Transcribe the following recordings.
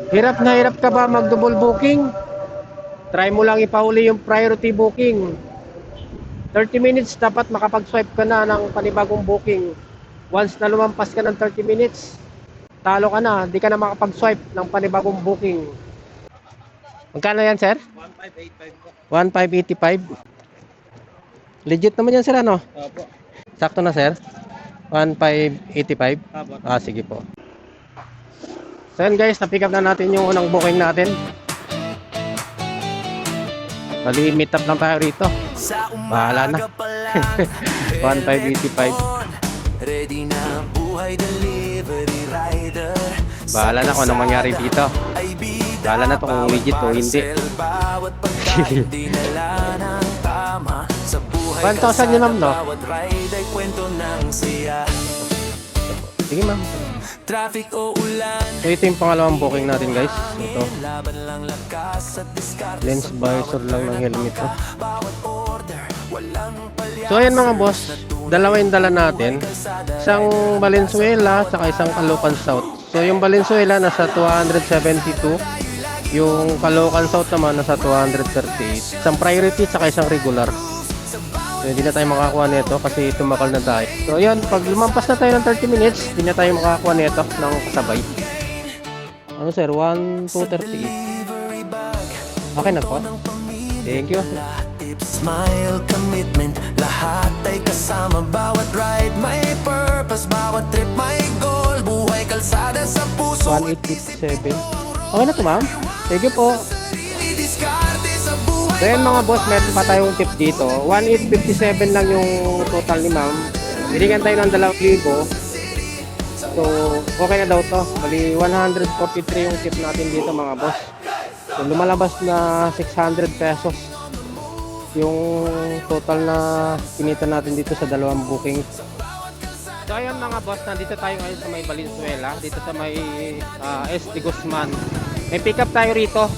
Hirap na hirap ka ba mag-double booking? Try mo lang ipauli yung priority booking. 30 minutes dapat makapag-swipe ka na ng panibagong booking. Once na lumampas ka ng 30 minutes, talo ka na, di ka na makapag-swipe ng panibagong booking. Magkano yan, sir? 1585 po. 1585. Legit naman yan, sir, ano? Opo. Sakto na, sir? 1585? Opo. Sige po. So yan guys, na-pick up na natin yung unang booking natin. Bali, meet up lang tayo rito. Bahala na. 1585. Ready na buhay delivery rider. Bahala na kung anong mangyari dito. Bahala na to kung legit o hindi. 1,000 yun, ma'am, no? Sige, ma'am. Traffic o ulan. So ito yung pangalawang booking natin, guys. Ito. Lens visor lang ng helmet to. So ayan mga boss, dalawa yung dala natin. Isang Valenzuela saka isang Caloocan South. So yung Valenzuela nasa 272, yung Caloocan South naman nasa 238. Isang priority saka isang regular. So hindi na tayo makakuha nito kasi tumakal na tayo. So ayan, pag lumampas na tayo ng 30 minutes, hindi na tayo makakuha nito ng kasabay. Ano sir, 1,238. Okay na po. Thank you. Smile, commitment, lahat ay kasama. Bawat ride may purpose, bawat trip may goal. Buhay kalsada sa puso. 1857. Okay na to, ma'am. Thank you po. So yan mga boss, meron pa tayong tip dito. 1857 lang yung total ni ma'am. Binigyan tayo ng 2,000. So okay na daw to. Bali 143 yung tip natin dito mga boss. So lumalabas na 600 pesos yung total na kinita natin dito sa dalawang booking. So ayun mga boss, nandito tayo ngayon sa may Valenzuela, dito sa may SD Guzman. May pick up tayo rito.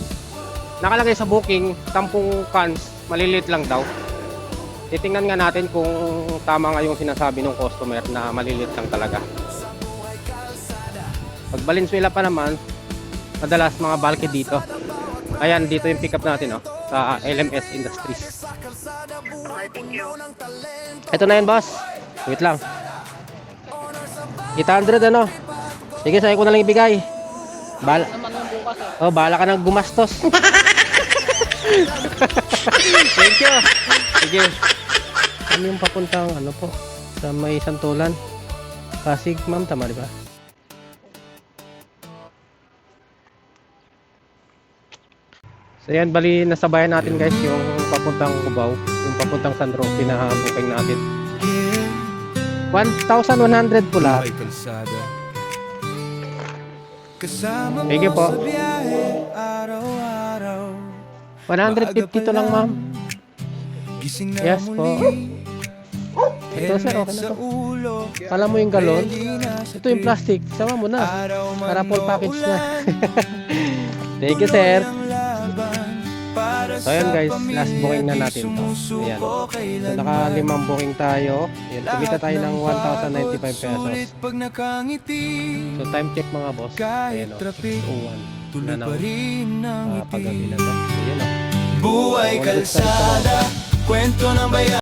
Nakalagay sa booking 10 cans, maliliit lang daw. Titingnan nga natin kung tama nga yung sinasabi ng customer na maliliit lang talaga. Pag Valenzuela pa naman, madalas mga bulky dito. Ayan, dito yung pick up natin, oh, sa LMS Industries. Ito na yun, boss. Wait lang. 800 ano? Sige, sa'yo ko na lang ibigay. Bahala ka nang gumastos. Thank you. Sige. Ano yung papuntang ano po? Sa may Santolan. Pasig, ma'am, tama di ba? So yan, bali nasabayan natin guys yung papuntang Cubao, yung papuntang San Roque na booking natin. 1,100 pula. Thank you po. 150 to lang, ma'am. Yes po. Ito sir, okay na to. Kala mo yung galon? Ito yung plastic. Sama mo na. Para full package na. Thank you sir. So ayan guys, last booking na natin to. Ayan. So naka 5 booking tayo. Ayan, kumita tayo ng 1,095 pesos. So time check mga boss. Ayan o, 6:01 na ng paggabi na to. Ayan o. Buhay kalsada, kwento ng bayan.